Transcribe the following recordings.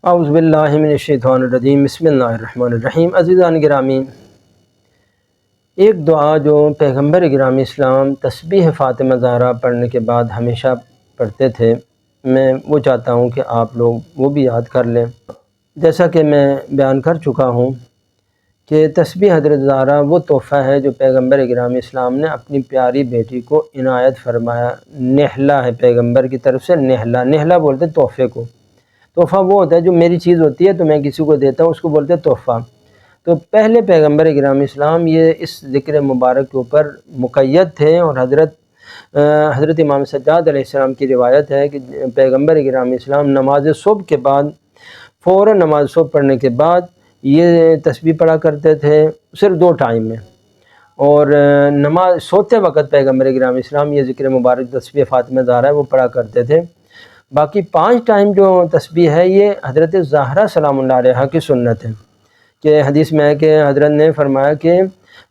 اعوذ باللہ من الشیطان الرجیم بسم اللہ الرحمن الرحیم۔ عزیزان گرامی، ایک دعا جو پیغمبر گرامی اسلام تسبیح فاطمہ زہرا پڑھنے کے بعد ہمیشہ پڑھتے تھے، میں وہ چاہتا ہوں کہ آپ لوگ وہ بھی یاد کر لیں۔ جیسا کہ میں بیان کر چکا ہوں کہ تسبیح حضرت زہرا وہ تحفہ ہے جو پیغمبر گرامی اسلام نے اپنی پیاری بیٹی کو عنایت فرمایا۔ نہلا ہے پیغمبر کی طرف سے، نہلا بولتے ہیں تحفے کو۔ تحفہ وہ ہوتا ہے جو میری چیز ہوتی ہے تو میں کسی کو دیتا ہوں، اس کو بولتے ہیں تحفہ۔ تو پہلے پیغمبر گرامی اسلام یہ اس ذکر مبارک کے اوپر مقید تھے، اور حضرت امام سجاد علیہ السلام کی روایت ہے کہ پیغمبر گرامی اسلام نماز صبح کے بعد فوراً نماز صبح پڑھنے کے بعد یہ تسبیح پڑھا کرتے تھے، صرف 2 ٹائم میں، اور نماز سوتے وقت پیغمبر گرامی اسلام یہ ذکر مبارک تسبیح فاطمہ زہرا ہے وہ پڑھا کرتے تھے۔ باقی 5 ٹائم جو تسبیح ہے یہ حضرت زہرا سلام اللہ علیہا کی سنت ہے، کہ حدیث میں ہے کہ حضرت نے فرمایا کہ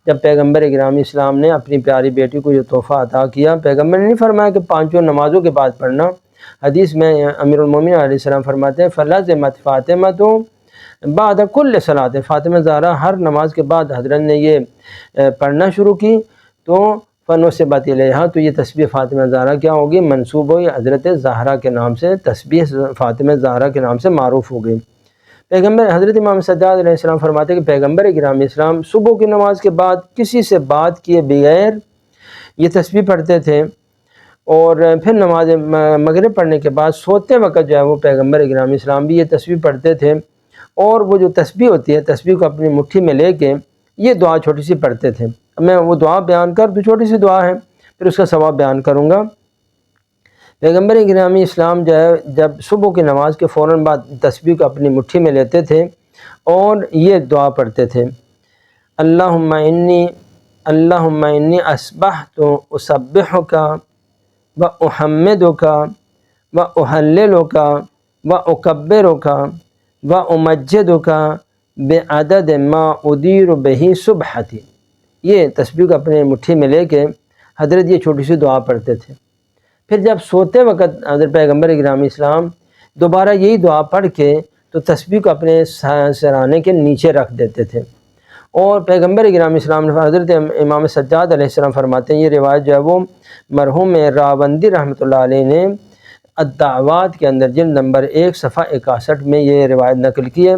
جب پیغمبر گرامی اسلام نے اپنی پیاری بیٹی کو یہ تحفہ عطا کیا، پیغمبر نے نہیں فرمایا کہ 5 نمازوں کے بعد پڑھنا۔ حدیث میں امیر المومنین علیہ السلام فرماتے ہیں فَلَزِمَتْ فَاطِمَةُ بَعْدَ كُلِّ صَلَاةٍ، فاطمہ زہرا ہر نماز کے بعد حضرت نے یہ پڑھنا شروع کی، تو فَنُسِبَتْ إِلَيْهَا، تو یہ تسبیح فاطمہ زہرا کیا ہوگی؟ منسوب ہوئی، حضرت زہرا کے نام سے، تسبیح فاطمہ زہرا کے نام سے معروف ہو گئی۔ حضرت امام سجاد علیہ السلام فرماتے ہیں کہ پیغمبر گرامی اسلام صبح کی نماز کے بعد کسی سے بات کیے بغیر یہ تسبیح پڑھتے تھے، اور پھر نماز مغرب پڑھنے کے بعد سوتے وقت جو ہے وہ پیغمبر گرامی اسلام بھی یہ تسبیح پڑھتے تھے، اور وہ جو تسبیح ہوتی ہے، تسبیح کو اپنی مٹھی میں لے کے یہ دعا چھوٹی سی پڑھتے تھے۔ میں وہ دعا بیان کر دوں، چھوٹی سی دعا ہے، پھر اس کا ثواب بیان کروں گا۔ پیغمبر گرامی اسلام جو ہے جب صبح کی نماز کے فوراً بعد تسبیح کو اپنی مٹھی میں لیتے تھے اور یہ دعا پڑھتے تھے، اللہم انی اصبحت اسبحک و احمدک و اہللک و اکبرک و امجدک بعدد ما ادیر بہ صبحتی۔ یہ تسبیح کو اپنے مٹھی میں لے کے حضرت یہ چھوٹی سی دعا پڑھتے تھے۔ پھر جب سوتے وقت حضرت پیغمبر گرامی اسلام دوبارہ یہی دعا پڑھ کے تو تسبیح کو اپنے سرانے کے نیچے رکھ دیتے تھے، اور پیغمبر گرامی اسلام نے حضرت امام سجاد علیہ السلام فرماتے ہیں، یہ روایت جو ہے وہ مرحوم راوندی رحمۃ اللہ علیہ نے الدعوات کے اندر جلد نمبر 1 صفحہ 61 میں یہ روایت نقل کی ہے۔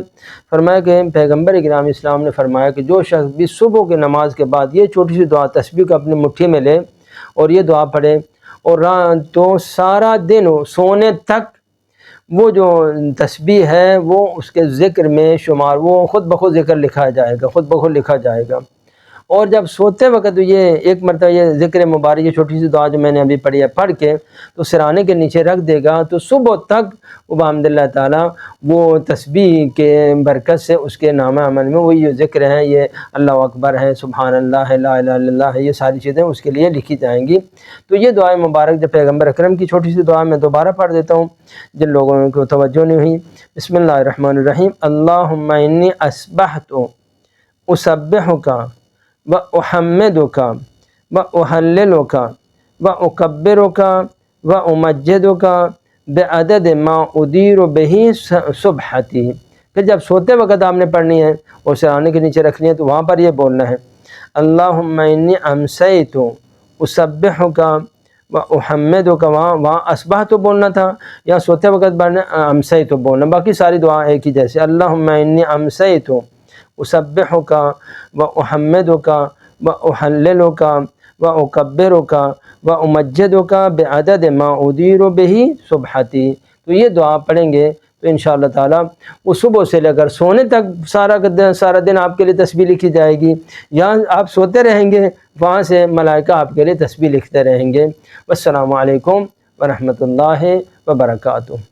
فرمایا کہ پیغمبر گرامی اسلام نے فرمایا کہ جو شخص بھی صبح کی نماز کے بعد یہ چھوٹی سی دعا تسبیح کو اپنی مٹھی میں لے اور یہ دعا پڑھے، اور تو سارا دن سونے تک وہ جو تسبیح ہے وہ اس کے ذکر میں شمار، وہ خود بخود ذکر لکھا جائے گا، خود بخود لکھا جائے گا۔ اور جب سوتے وقت یہ ایک مرتبہ یہ ذکر مبارک یہ چھوٹی سی دعا جو میں نے ابھی پڑھی ہے پڑھ کے تو سرانے کے نیچے رکھ دے گا، تو صبح تک وہ بحمد اللہ تعالیٰ وہ تسبیح کے برکت سے اس کے نامہ عمل میں وہی جو ذکر ہیں، یہ اللہ اکبر ہے، سبحان اللہ ہے، لا الہ الا اللہ ہے، یہ ساری چیزیں اس کے لیے لکھی جائیں گی۔ تو یہ دعا مبارک جب پیغمبر اکرم کی چھوٹی سی دعا میں دوبارہ پڑھ دیتا ہوں جن لوگوں کو توجہ نہیں ہوئی۔ بسم اللہ الرحمن الرحیم، اللہم انی اصبحت اسبحک و احمدک و اہللک و اکبرک و امجدک بعدد ما ادیر بہ صبحتی۔ پھر جب سوتے وقت آپ نے پڑھنی ہے اور سرانے کے نیچے رکھنی ہے تو وہاں پر یہ بولنا ہے، اللہم انی امسیت اسبحک و احمدک، وہاں اصبح تو بولنا تھا، یا سوتے وقت پڑھنا امسیت تو بولنا، باقی ساری دعا ایک ہی جیسے، اللہم انی امسیت اسبحک و احمدک و اہللک و اکبرک و امجدک بعدد ما ادیر بہ صبحتی۔ تو یہ دعا پڑھیں گے تو انشاءاللہ تعالیٰ وہ صبح سے لے کر سونے تک سارا دن آپ کے لیے تسبیح لکھی جائے گی، یا آپ سوتے رہیں گے وہاں سے ملائکہ آپ کے لیے تسبیح لکھتے رہیں گے۔ والسلام علیکم ورحمۃ اللہ وبرکاتہ۔